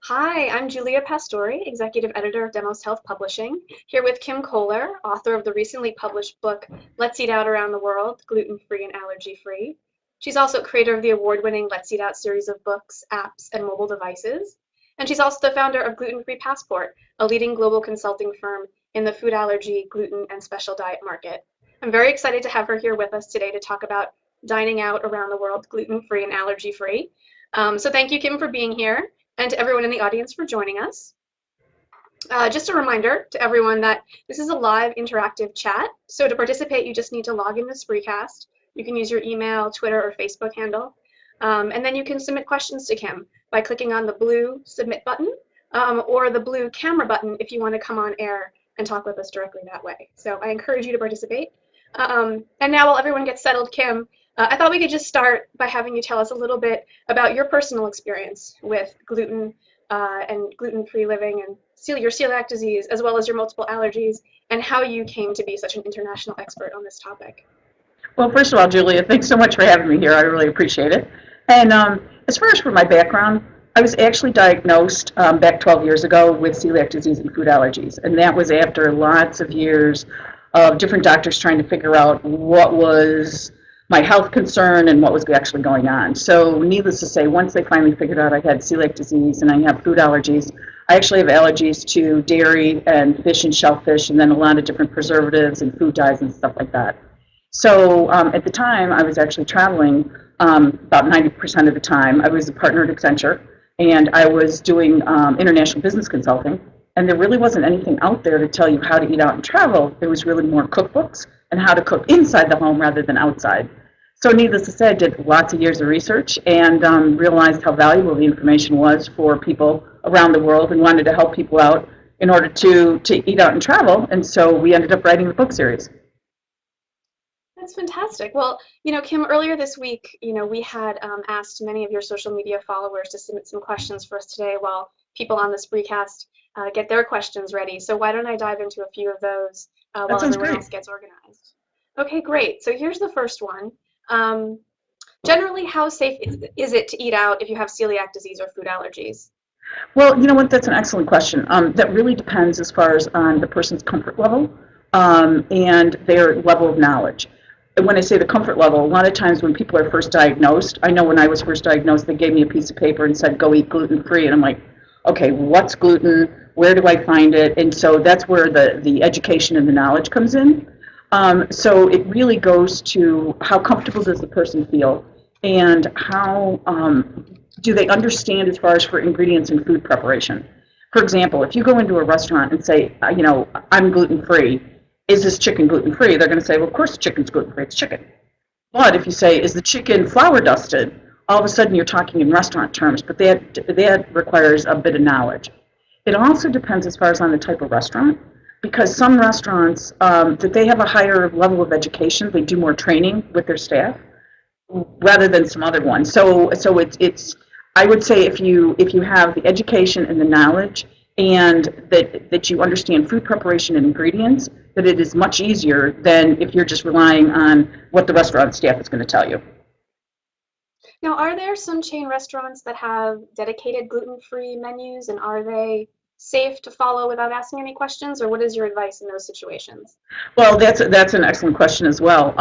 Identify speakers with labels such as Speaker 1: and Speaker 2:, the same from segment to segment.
Speaker 1: Hi, I'm Julia Pastori, Executive Editor of Demos Health Publishing, here with Kim Koeller, author of the recently published book, Let's Eat Out Around the World, Gluten-free and Allergy-free. She's also creator of the award-winning Let's Eat Out series of books, apps, and mobile devices. And she's also the founder of Gluten-free Passport, a leading global consulting firm in the food allergy, gluten, and special diet market. I'm very excited to have her here with us today to talk about dining out around the world, gluten-free and allergy-free. So thank you, Kim, for being here and to everyone in the audience for joining us. Just a reminder to everyone that this is a live interactive chat, so to participate you just need to log in to Spreecast. You can use your email, Twitter, or Facebook handle, and then you can submit questions to Kim by clicking on the blue submit button or the blue camera button if you want to come on air and talk with us directly that way. So I encourage you to participate. And now while everyone gets settled, Kim, I thought we could just start by having you tell us a little bit about your personal experience with gluten and gluten-free living and your celiac disease, as well as your multiple allergies, and how you came to be such an international expert on this topic.
Speaker 2: Well, first of all, Julia, thanks so much for having me here. I really appreciate it. And as far as for my background, I was actually diagnosed back 12 years ago with celiac disease and food allergies. And that was after lots of years of different doctors trying to figure out what was my health concern and what was actually going on. So needless to say, once they finally figured out I had celiac disease and I have food allergies, I actually have allergies to dairy and fish and shellfish and then a lot of different preservatives and food dyes and stuff like that. So at the time, I was actually traveling about 90% of the time. I was a partner at Accenture, and I was doing international business consulting. And there really wasn't anything out there to tell you how to eat out and travel. There was really more cookbooks and how to cook inside the home rather than outside. So needless to say, I did lots of years of research and realized how valuable the information was for people around the world and wanted to help people out in order to eat out and travel. And so we ended up writing the book series.
Speaker 1: That's fantastic. Well, Kim, earlier this week, we had asked many of your social media followers to submit some questions for us today while people on the Spreecast get their questions ready. So why don't I dive into a few of those
Speaker 2: That
Speaker 1: while
Speaker 2: sounds
Speaker 1: everyone
Speaker 2: great.
Speaker 1: else gets organized? Okay, great. So here's the first one. Um, Generally, how safe is it to eat out if you have celiac disease or food allergies?
Speaker 2: Well, you know what? That's an excellent question. That really depends as far as on the person's comfort level and their level of knowledge. And when I say the comfort level, a lot of times when people are first diagnosed, I know when I was first diagnosed, they gave me a piece of paper and said, go eat gluten-free. And I'm like, okay, what's gluten? Where do I find it? And so that's where the education and the knowledge comes in. So it really goes to how comfortable does the person feel and how do they understand as far as for ingredients in food preparation. For example, if you go into a restaurant and say, I'm gluten-free, is this chicken gluten-free? They're going to say, well, of course chicken's gluten-free, it's chicken. But if you say, is the chicken flour dusted, all of a sudden you're talking in restaurant terms, but that requires a bit of knowledge. It also depends as far as on the type of restaurant, because some restaurants, that they have a higher level of education, they do more training with their staff rather than some other ones. So it's I would say if you have the education and the knowledge and that you understand food preparation and ingredients, that it is much easier than if you're just relying on what the restaurant staff is going to tell you.
Speaker 1: Now, are there some chain restaurants that have dedicated gluten-free menus, and are they safe to follow without asking any questions, or what is your advice in those situations?
Speaker 2: Well, that's an excellent question as well.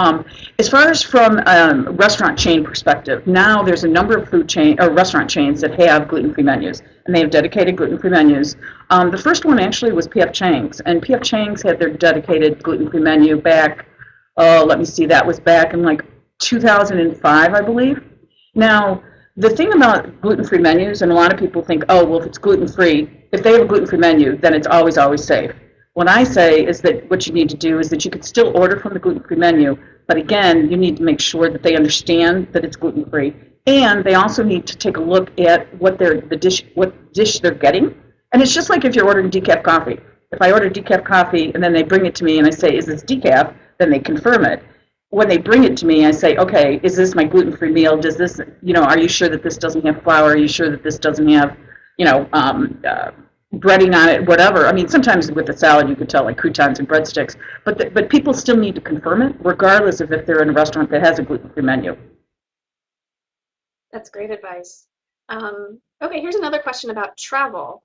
Speaker 2: As far as from restaurant chain perspective, now there's a number of food chain or restaurant chains that have gluten-free menus, and they have dedicated gluten-free menus. The first one actually was P.F. Chang's, and P.F. Chang's had their dedicated gluten-free menu back. Oh, let me see, that was back in like 2005, I believe. Now, the thing about gluten-free menus, and a lot of people think, oh, well, if it's gluten-free, if they have a gluten-free menu, then it's always safe. What I say is that what you need to do is that you could still order from the gluten-free menu, but again, you need to make sure that they understand that it's gluten-free, and they also need to take a look at what dish they're getting. And it's just like if you're ordering decaf coffee. If I order decaf coffee and then they bring it to me and I say, is this decaf? Then they confirm it. When they bring it to me, I say, okay, is this my gluten-free meal? Does this, are you sure that this doesn't have flour? Are you sure that this doesn't have, breading on it, whatever. I mean, sometimes with the salad you could tell like croutons and breadsticks, but people still need to confirm it, regardless of if they're in a restaurant that has a gluten-free menu.
Speaker 1: That's great advice. Okay, here's another question about travel.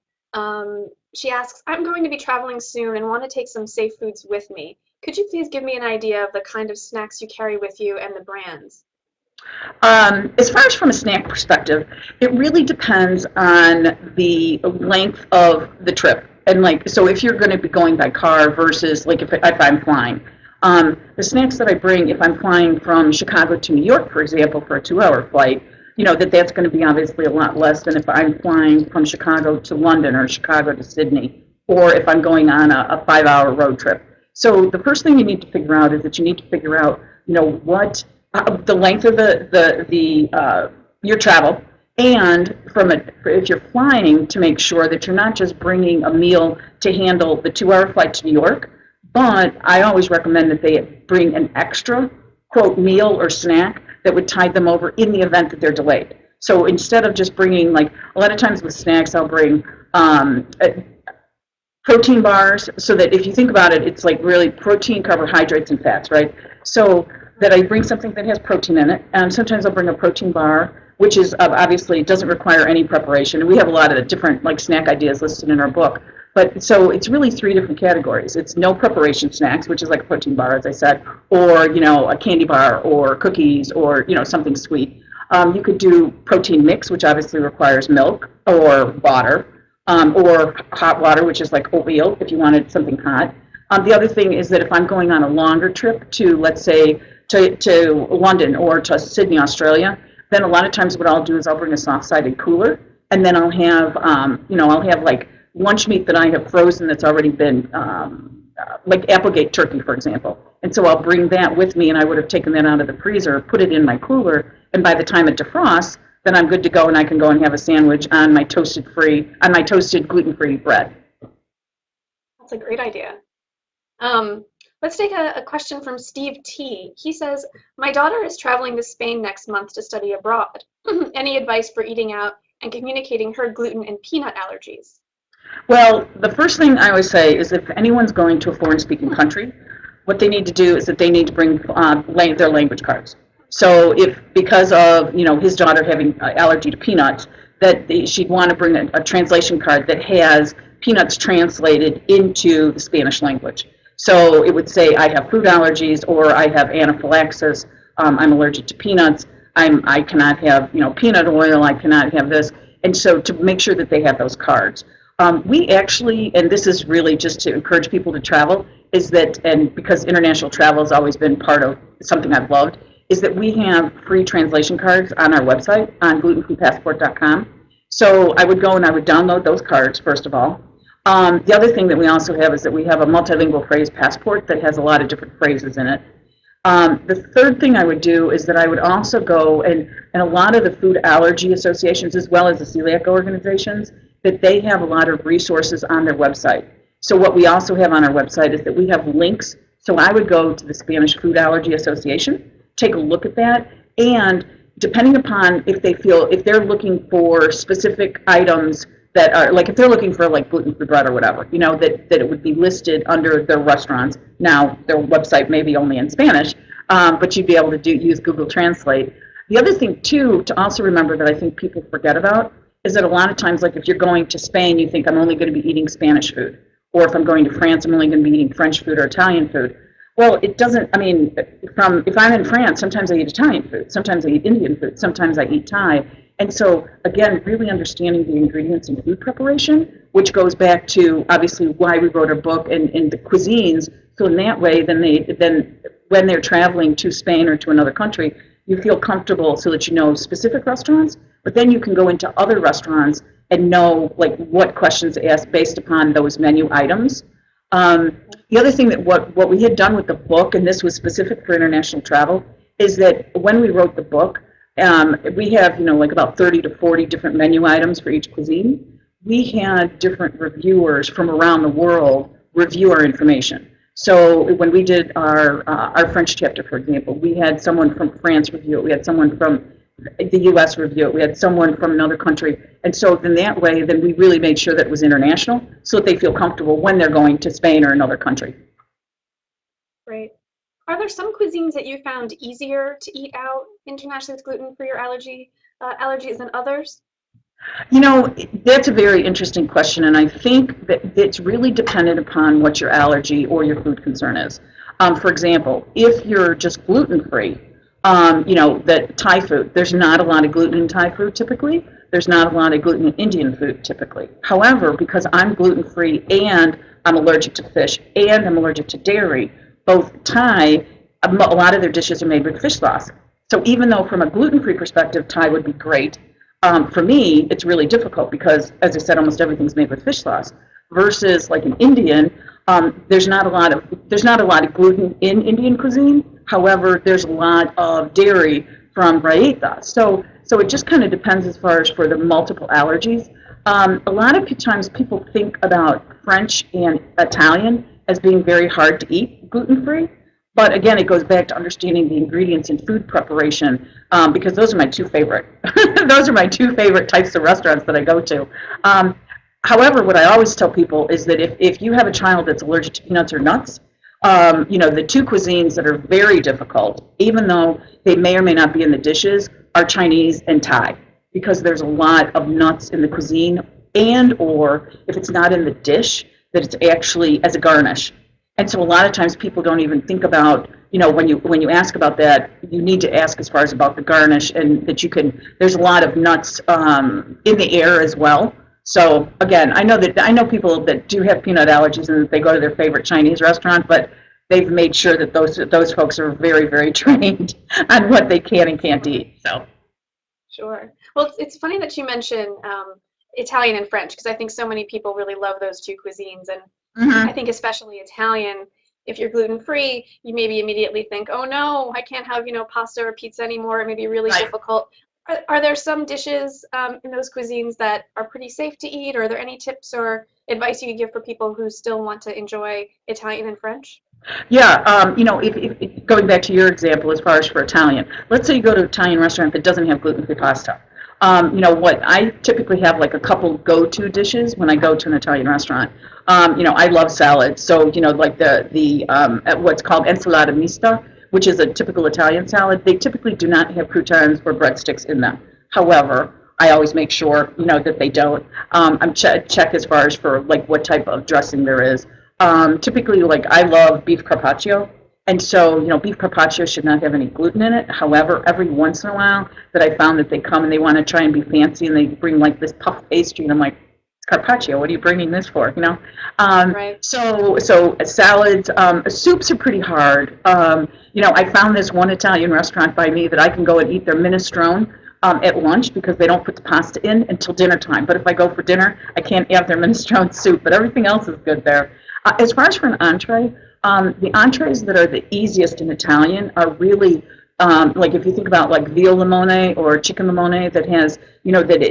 Speaker 1: She asks, I'm going to be traveling soon and want to take some safe foods with me. Could you please give me an idea of the kind of snacks you carry with you and the brands?
Speaker 2: As far as from a snack perspective, it really depends on the length of the trip. And like, so if you're going to be going by car versus like if I'm flying, the snacks that I bring if I'm flying from Chicago to New York, for example, for a 2-hour flight, that's going to be obviously a lot less than if I'm flying from Chicago to London or Chicago to Sydney, or if I'm going on a 5-hour road trip. So the first thing you need to figure out is that you need to figure out, what the length of your travel, and if you're flying, to make sure that you're not just bringing a meal to handle the 2-hour flight to New York, but I always recommend that they bring an extra quote meal or snack that would tide them over in the event that they're delayed. So instead of just bringing, like a lot of times with snacks, I'll bring protein bars, so that if you think about it, it's like really protein, carbohydrates, and fats, right? So that I bring something that has protein in it, and sometimes I'll bring a protein bar, which is obviously doesn't require any preparation. And we have a lot of different like snack ideas listed in our book. But so it's really 3 different categories. It's no preparation snacks, which is like a protein bar, as I said, or a candy bar, or cookies, or something sweet. You could do protein mix, which obviously requires milk or water, or hot water, which is like oatmeal if you wanted something hot. The other thing is that if I'm going on a longer trip to, let's say, to London or to Sydney, Australia, then a lot of times what I'll do is I'll bring a soft-sided cooler, and then I'll have like lunch meat that I have frozen that's already been, like Applegate turkey, for example. And so I'll bring that with me, and I would have taken that out of the freezer, put it in my cooler, and by the time it defrosts, then I'm good to go, and I can go and have a sandwich on my toasted gluten-free bread.
Speaker 1: That's a great idea. Um, let's take a question from Steve T. He says, my daughter is traveling to Spain next month to study abroad. Any advice for eating out and communicating her gluten and peanut allergies?
Speaker 2: Well, the first thing I always say is if anyone's going to a foreign-speaking country, what they need to do is that they need to bring their language cards. So if because of his daughter having allergy to peanuts, she'd want to bring a translation card that has peanuts translated into the Spanish language. So it would say I have food allergies, or I have anaphylaxis. I'm allergic to peanuts. I cannot have peanut oil. I cannot have this. And so to make sure that they have those cards. We actually, and this is really just to encourage people to travel, is that, and because international travel has always been part of something I've loved, is that we have free translation cards on our website on glutenfreepassport.com. So I would go and I would download those cards, first of all. The other thing that we also have is that we have a multilingual phrase passport that has a lot of different phrases in it. The third thing I would do is that I would also go, and a lot of the food allergy associations, as well as the celiac organizations, that they have a lot of resources on their website. So what we also have on our website is that we have links. So I would go to the Spanish Food Allergy Association, take a look at that, and depending upon if they're looking for specific items that are, like if they're looking for like gluten-free bread or whatever, that it would be listed under their restaurants. Now, their website may be only in Spanish, but you'd be able to use Google Translate. The other thing, too, to also remember that I think people forget about is that a lot of times, like if you're going to Spain, you think I'm only going to be eating Spanish food. Or if I'm going to France, I'm only going to be eating French food or Italian food. Well, it doesn't, I mean, if I'm in France, sometimes I eat Italian food, sometimes I eat Indian food, sometimes I eat Thai. And so, again, really understanding the ingredients in food preparation, which goes back to, obviously, why we wrote our book and the cuisines. So in that way, then when they're traveling to Spain or to another country, you feel comfortable so that you know specific restaurants, but then you can go into other restaurants and know like what questions to ask based upon those menu items. The other thing that what we had done with the book, and this was specific for international travel, is that when we wrote the book, we have like about 30 to 40 different menu items for each cuisine. We had different reviewers from around the world review our information. So when we did our French chapter, for example, we had someone from France review it. We had someone from the U.S. review it. We had someone from another country. And so then that way, then we really made sure that it was international so that they feel comfortable when they're going to Spain or another country.
Speaker 1: Great. Are there some cuisines that you found easier to eat out internationally with gluten for your allergies than others?
Speaker 2: That's a very interesting question, and I think that it's really dependent upon what your allergy or your food concern is. For example, if you're just gluten-free, that Thai food, there's not a lot of gluten in Thai food typically. There's not a lot of gluten in Indian food typically. However, because I'm gluten-free and I'm allergic to fish and I'm allergic to dairy, both Thai, a lot of their dishes are made with fish sauce. So even though from a gluten-free perspective, Thai would be great, for me, it's really difficult because, as I said, almost everything's made with fish sauce. Versus like an Indian, there's not a lot of gluten in Indian cuisine. However, there's a lot of dairy from raita. So it just kind of depends as far as for the multiple allergies. A lot of times people think about French and Italian as being very hard to eat gluten free. But again, it goes back to understanding the ingredients in food preparation, because those are my two favorite. Those are my two favorite types of restaurants that I go to. Um, However, what I always tell people is that if you have a child that's allergic to peanuts or nuts, the two cuisines that are very difficult, even though they may or may not be in the dishes, are Chinese and Thai, because there's a lot of nuts in the cuisine, and or if it's not in the dish, that it's actually as a garnish. And so a lot of times people don't even think about, when you ask about that, you need to ask as far as about the garnish, and that there's a lot of nuts in the air as well. So again, I know people that do have peanut allergies and that they go to their favorite Chinese restaurant, but they've made sure that those folks are very, very trained on what they can and can't eat. So.
Speaker 1: Sure. Well, it's funny that you mention Italian and French because I think so many people really love those two cuisines. And I
Speaker 2: Hmm.
Speaker 1: think especially Italian, if you're gluten free, you maybe immediately think, oh no, I can't have, pasta or pizza anymore. It may be really
Speaker 2: Right.
Speaker 1: difficult. Are there some dishes in those cuisines that are pretty safe to eat? Or are there any tips or advice you could give for people who still want to enjoy Italian and French?
Speaker 2: Yeah, if going back to your example as far as for Italian, let's say you go to an Italian restaurant that doesn't have gluten-free pasta. What I typically have like a couple go-to dishes when I go to an Italian restaurant. I love salads, so like the what's called ensalada mista, which is a typical Italian salad. They typically do not have croutons or breadsticks in them. However, I always make sure that they don't. I'm check as far as for like what type of dressing there is. Typically, like I love beef carpaccio, and so beef carpaccio should not have any gluten in it. However, every once in a while, that I found that they come and they want to try and be fancy, and they bring like this puff pastry, and I'm like, it's carpaccio. What are you bringing this for?
Speaker 1: Right.
Speaker 2: So salads, soups are pretty hard. I found this one Italian restaurant by me that I can go and eat their minestrone. At lunch because they don't put the pasta in until dinner time. But if I go for dinner, I can't have their minestrone soup. But everything else is good there. As far as for an entree, the entrees that are the easiest in Italian are really like if you think about like veal limone or chicken limone that has that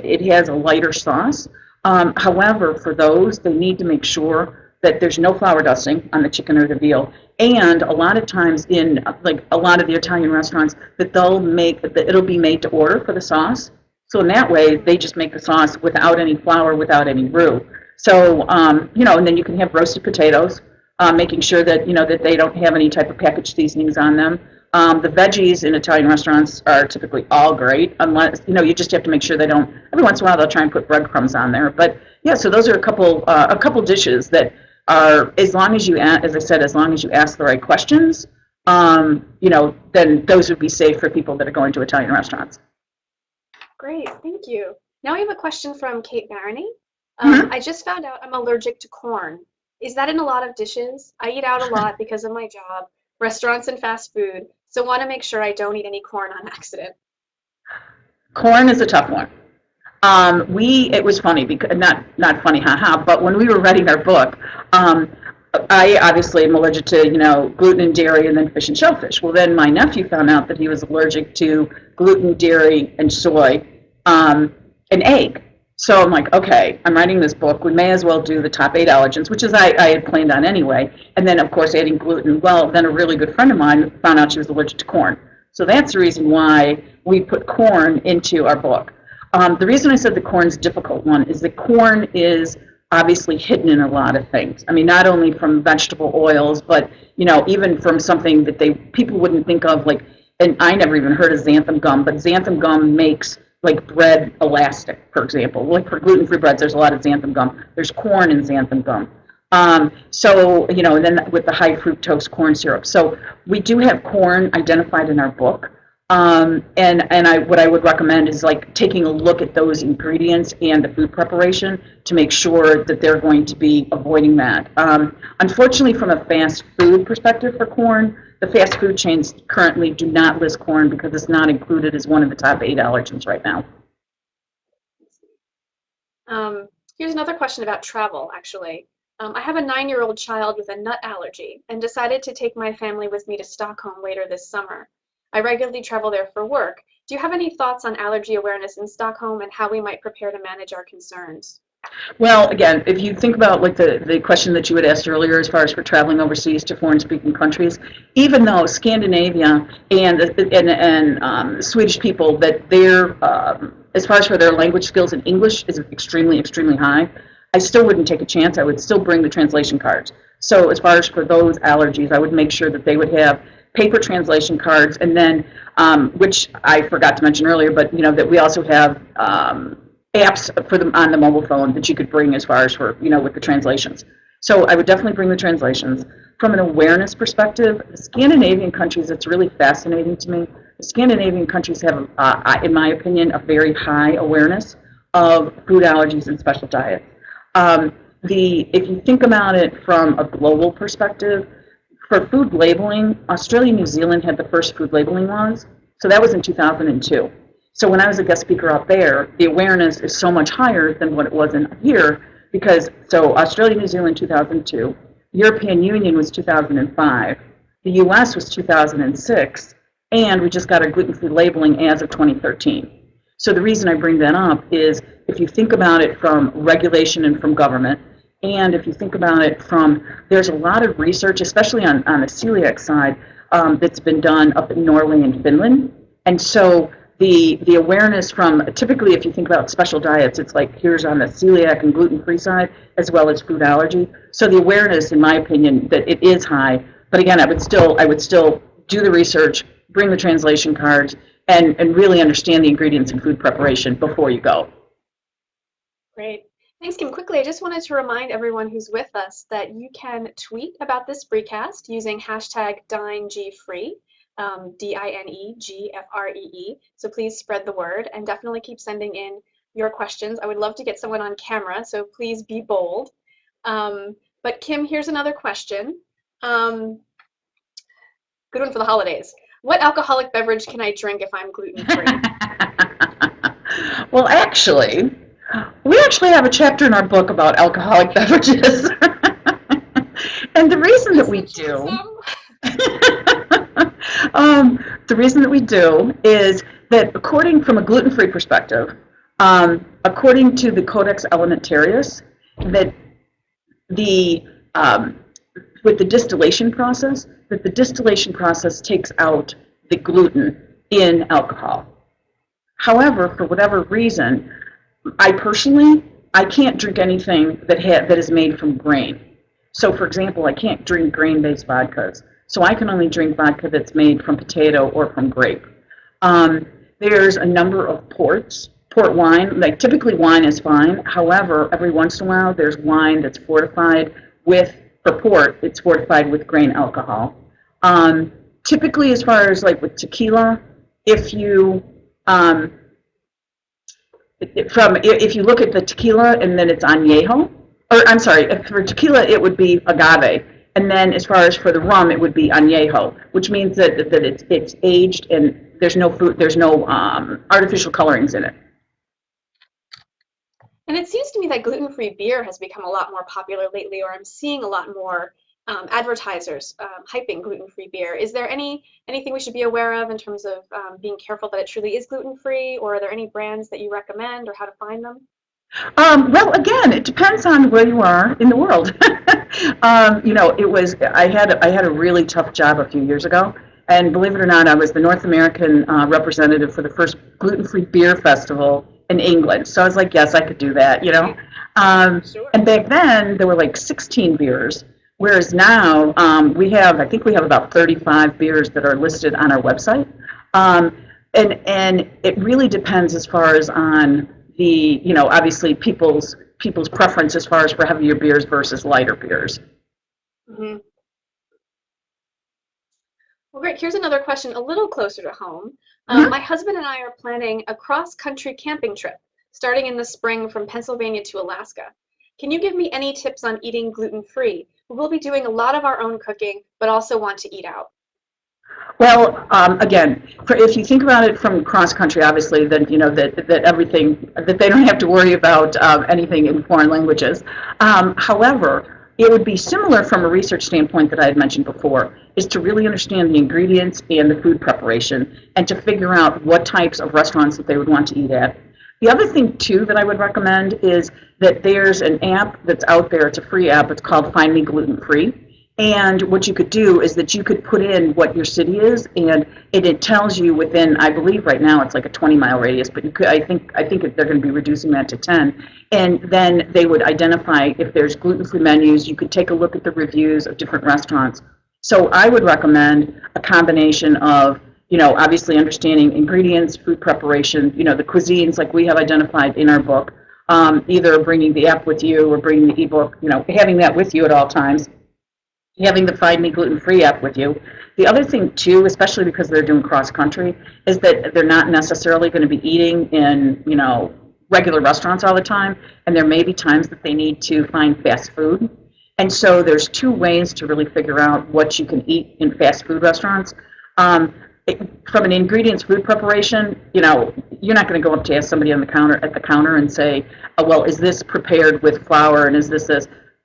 Speaker 2: it has a lighter sauce. However, for those, they need to make sure that there's no flour dusting on the chicken or the veal. And a lot of times in like a lot of the Italian restaurants, that it'll be made to order for the sauce. So in that way, they just make the sauce without any flour, without any roux. So and then you can have roasted potatoes, making sure that that they don't have any type of packaged seasonings on them. The veggies in Italian restaurants are typically all great, unless you just have to make sure they don't. Every once in a while, they'll try and put breadcrumbs on there, but yeah. So those are a couple dishes that are, as long as as I said, as long as you ask the right questions, then those would be safe for people that are going to Italian restaurants.
Speaker 1: Great, thank you. Now we have a question from Kate Barony.
Speaker 2: Mhm.
Speaker 1: I just found out I'm allergic to corn. Is that in a lot of dishes? I eat out a lot because of my job, restaurants and fast food, so want to make sure I don't eat any corn on accident.
Speaker 2: Corn is a tough one. It was funny because not funny, haha. But when we were writing our book, um, I obviously am allergic to gluten and dairy, and then fish and shellfish. Well, then my nephew found out that he was allergic to gluten, dairy, and soy, and egg. So I'm like, okay, I'm writing this book. We may as well do the top 8 allergens, which is I had planned on anyway. And then of course adding gluten. Well, then a really good friend of mine found out she was allergic to corn. So that's the reason why we put corn into our book. The reason I said the corn's a difficult one is that corn is obviously hidden in a lot of things. I mean, not only from vegetable oils, but even from something that people wouldn't think of, like, and I never even heard of xanthan gum, but xanthan gum makes like bread elastic, for example. Like for gluten-free breads, there's a lot of xanthan gum. There's corn in xanthan gum. So, and then with the high fructose corn syrup. So we do have corn identified in our book. And what I would recommend is like taking a look at those ingredients and the food preparation to make sure that they're going to be avoiding that. Unfortunately, from a fast food perspective for corn, the fast food chains currently do not list corn because it's not included as one of the top 8 allergens right now.
Speaker 1: Um, Here's another question about travel, actually. I have a 9-year-old child with a nut allergy and decided to take my family with me to Stockholm later this summer. I regularly travel there for work. Do you have any thoughts on allergy awareness in Stockholm and how we might prepare to manage our concerns?
Speaker 2: Well, again, if you think about like the question that you had asked earlier as far as for traveling overseas to foreign-speaking countries, even though Scandinavia and Swedish people, that their as far as for their language skills in English is extremely, extremely high, I still wouldn't take a chance. I would still bring the translation cards. So as far as for those allergies, I would make sure that they would have paper translation cards, and then, which I forgot to mention earlier, but that we also have apps for them on the mobile phone that you could bring as far as for, with the translations. So I would definitely bring the translations. From an awareness perspective, the Scandinavian countries, it's really fascinating to me. The Scandinavian countries have, in my opinion, a very high awareness of food allergies and special diets. If you think about it from a global perspective, for food labeling, Australia and New Zealand had the first food labeling laws. So that was in 2002. So when I was a guest speaker out there, the awareness is so much higher than what it was in here because, so Australia, New Zealand, 2002, European Union was 2005, the US was 2006, and we just got our gluten-free labeling as of 2013. So the reason I bring that up is if you think about it from regulation and from government, and if you think about it from, there's a lot of research, especially on the celiac side, that's been done up in Norway and Finland. And so the awareness from, typically if you think about special diets, it's like here's on the celiac and gluten-free side, as well as food allergy. So the awareness, in my opinion, that it is high. But again, I would still do the research, bring the translation cards, and really understand the ingredients in food preparation before you go.
Speaker 1: Great. Thanks, Kim. Quickly, I just wanted to remind everyone who's with us that you can tweet about this Spreecast using hashtag DineGFree, DINEGFREE. So please spread the word and definitely keep sending in your questions. I would love to get someone on camera, so please be bold. But Kim, here's another question. Good one for the holidays. What alcoholic beverage can I drink if I'm gluten-free?
Speaker 2: Well, actually, we actually have a chapter in our book about alcoholic beverages. And the reason that we do, the reason that we do is that from a gluten-free perspective, according to the Codex Alimentarius, that the with the distillation process, that the distillation process takes out the gluten in alcohol. However, for whatever reason, I can't drink anything that is made from grain. So, for example, I can't drink grain-based vodkas. So I can only drink vodka that's made from potato or from grape. There's a number of port wine. Like typically, wine is fine. However, every once in a while, there's wine that's fortified for port. It's fortified with grain alcohol. Typically, as far as like with tequila, if you if you look at the tequila and then it's añejo, or I'm sorry, for tequila it would be agave, and then as far as for the rum it would be añejo, which means that it's aged and there's no artificial colorings in it.
Speaker 1: And it seems to me that gluten-free beer has become a lot more popular lately, or I'm seeing a lot more advertisers hyping gluten-free beer. Is there anything we should be aware of in terms of being careful that it truly is gluten-free, or are there any brands that you recommend or how to find them?
Speaker 2: Well, again, it depends on where you are in the world. I had a really tough job a few years ago, and believe it or not, I was the North American representative for the first gluten-free beer festival in England. So I was like, yes, I could do that,
Speaker 1: Sure.
Speaker 2: And back then, there were like 16 beers, whereas now I think we have about 35 beers that are listed on our website. And it really depends as far as on the, obviously people's preference as far as for heavier beers versus lighter beers.
Speaker 1: Mhm. Well, great. Here's another question a little closer to home. My
Speaker 2: Mhm.
Speaker 1: husband and I are planning a cross-country camping trip starting in the spring from Pennsylvania to Alaska. Can you give me any tips on eating gluten-free? We'll be doing a lot of our own cooking, but also want to eat out.
Speaker 2: Well, again, if you think about it from cross country, obviously, then that everything that they don't have to worry about anything in foreign languages. However, it would be similar from a research standpoint that I had mentioned before, is to really understand the ingredients and the food preparation, and to figure out what types of restaurants that they would want to eat at. The other thing too that I would recommend is that there's an app that's out there. It's a free app. It's called Find Me Gluten Free. And what you could do is that you could put in what your city is, and it tells you within, I believe right now it's like a 20-mile radius, but you could, I think they're going to be reducing that to 10. And then they would identify if there's gluten-free menus. You could take a look at the reviews of different restaurants. So I would recommend a combination of, obviously understanding ingredients, food preparation, the cuisines like we have identified in our book, either bringing the app with you or bringing the ebook, having that with you at all times, having the Find Me Gluten Free app with you. The other thing too, especially because they're doing cross country, is that they're not necessarily going to be eating in regular restaurants all the time, and there may be times that they need to find fast food. And so there's two ways to really figure out what you can eat in fast food restaurants. Um, from an ingredients food preparation, you're not going to go up to ask somebody on the counter at the counter and say, oh, well, is this prepared with flour and is this?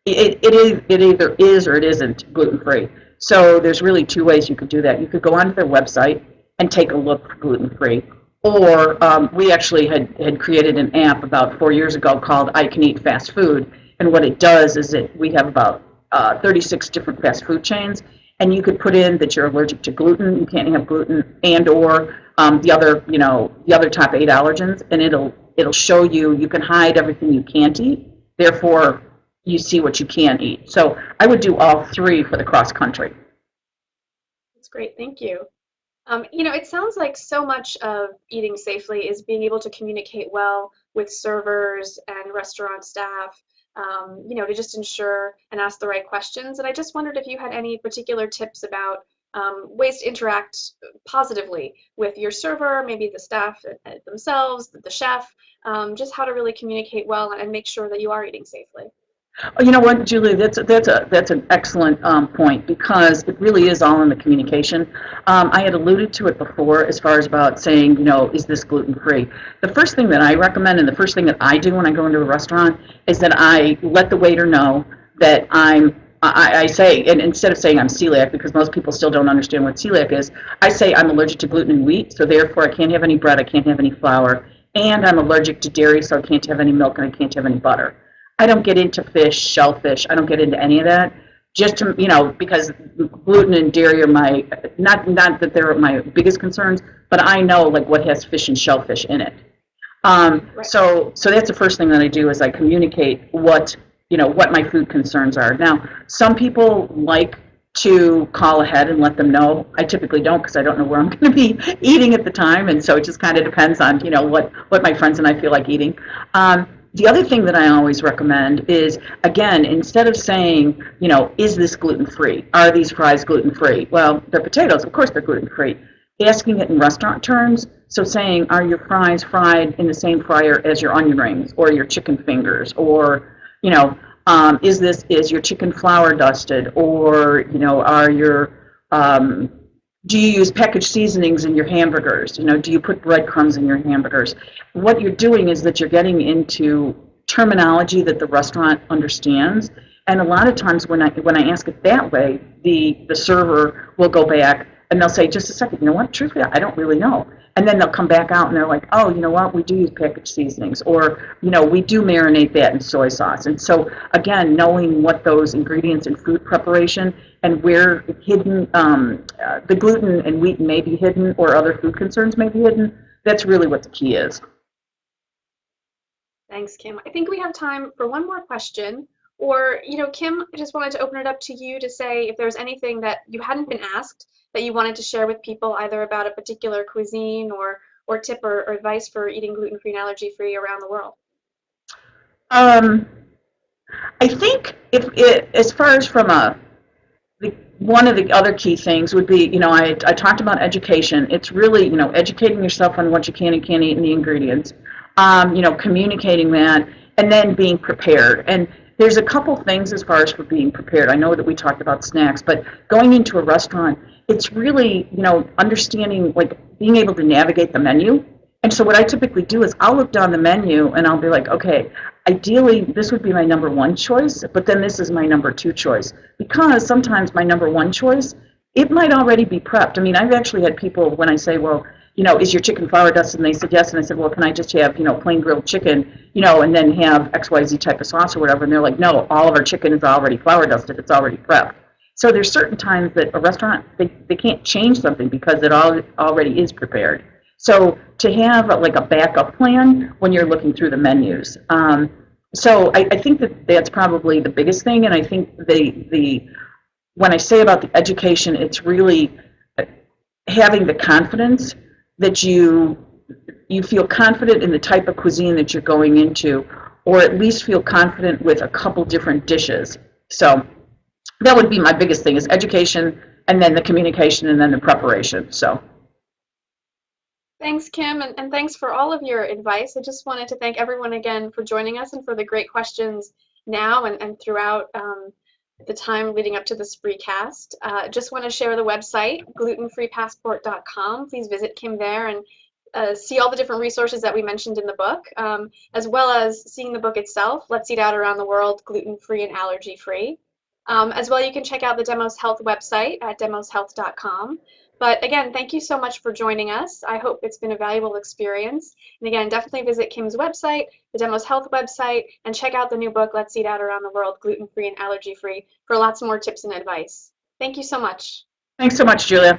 Speaker 2: It either is or it isn't gluten free. So there's really two ways you could do that. You could go onto their website and take a look for gluten free, or we actually had created an app about 4 years ago called I Can Eat Fast Food, and what it does is we have about 36 different fast food chains, and you could put in that you're allergic to gluten, you can't have gluten, and or the other top 8 allergens, and it'll show you. You can hide everything you can't eat. Therefore, you see what you can eat. So I would do all three for the cross country.
Speaker 1: That's great. Thank you. It sounds like so much of eating safely is being able to communicate well with servers and restaurant staff, to just ensure and ask the right questions. And I just wondered if you had any particular tips about ways to interact positively with your server, maybe the staff themselves, the chef, just how to really communicate well and make sure that you are eating safely.
Speaker 2: You know what, Julie? That's an excellent point, because it really is all in the communication. I had alluded to it before as far as about saying, is this gluten free? The first thing that I recommend, and the first thing that I do when I go into a restaurant, is that I let the waiter know that I say, and instead of saying I'm celiac, because most people still don't understand what celiac is, I say I'm allergic to gluten and wheat, so therefore I can't have any bread, I can't have any flour, and I'm allergic to dairy, so I can't have any milk and I can't have any butter. I don't get into fish, shellfish. I don't get into any of that. Just to, because gluten and dairy are my, not that they're my biggest concerns, but I know like what has fish and shellfish in it.
Speaker 1: Right.
Speaker 2: So that's the first thing that I do is I communicate what my food concerns are. Now, some people like to call ahead and let them know. I typically don't, because I don't know where I'm going to be eating at the time, and so it just kind of depends on what my friends and I feel like eating. The other thing that I always recommend is, again, instead of saying, is this gluten free? Are these fries gluten free? Well, they're potatoes, of course they're gluten free. Asking it in restaurant terms, so saying, are your fries fried in the same fryer as your onion rings or your chicken fingers, or is your chicken flour dusted, or are do you use packaged seasonings in your hamburgers? Do you put breadcrumbs in your hamburgers? What you're doing is that you're getting into terminology that the restaurant understands. And a lot of times when I ask it that way, the server will go back and they'll say, just a second, you know what, truthfully, I don't really know. And then they'll come back out and they're like, oh, you know what, we do use packaged seasonings, or, we do marinate that in soy sauce. And so, again, knowing what those ingredients in food preparation and where hidden, the gluten and wheat may be hidden, or other food concerns may be hidden, that's really what the key is.
Speaker 1: Thanks, Kim. I think we have time for one more question. Or, Kim, I just wanted to open it up to you to say if there's anything that you hadn't been asked that you wanted to share with people, either about a particular cuisine or tip or advice for eating gluten-free and allergy-free around the world.
Speaker 2: Um, I think if it, as far as from one of the other key things would be, I talked about education. It's really, educating yourself on what you can and can't eat and the ingredients, communicating that, and then being prepared. And there's a couple things as far as for being prepared. I know that we talked about snacks, but going into a restaurant, it's really, understanding, like being able to navigate the menu. And so what I typically do is I'll look down the menu and I'll be like, okay, ideally this would be my number one choice, but then this is my number two choice. Because sometimes my number one choice, it might already be prepped. I mean, I've actually had people when I say, well, is your chicken flour dusted? And they said yes. And I said, well, can I just have, plain grilled chicken, and then have XYZ type of sauce or whatever? And they're like, no, all of our chicken is already flour dusted. It's already prepped. So there's certain times that a restaurant, they can't change something because it already is prepared. So to have like a backup plan when you're looking through the menus. So I think that that's probably the biggest thing, and I think the when I say about the education, it's really having the confidence that you feel confident in the type of cuisine that you're going into, or at least feel confident with a couple different dishes. So that would be my biggest thing is education, and then the communication, and then the preparation. So
Speaker 1: Thanks, Kim, and thanks for all of your advice. I just wanted to thank everyone again for joining us and for the great questions now and throughout the time leading up to this free cast. Just want to share the website, glutenfreepassport.com. Please visit Kim there and see all the different resources that we mentioned in the book, as well as seeing the book itself, Let's Eat Out Around the World, Gluten-free and Allergy-free. As well, you can check out the Demos Health website at demoshealth.com. But again, thank you so much for joining us. I hope it's been a valuable experience. And again, definitely visit Kim's website, the Demos Health website, and check out the new book, Let's Eat Out Around the World, Gluten-free and Allergy-free, for lots more tips and advice. Thank you so much.
Speaker 2: thanks so much, Julia.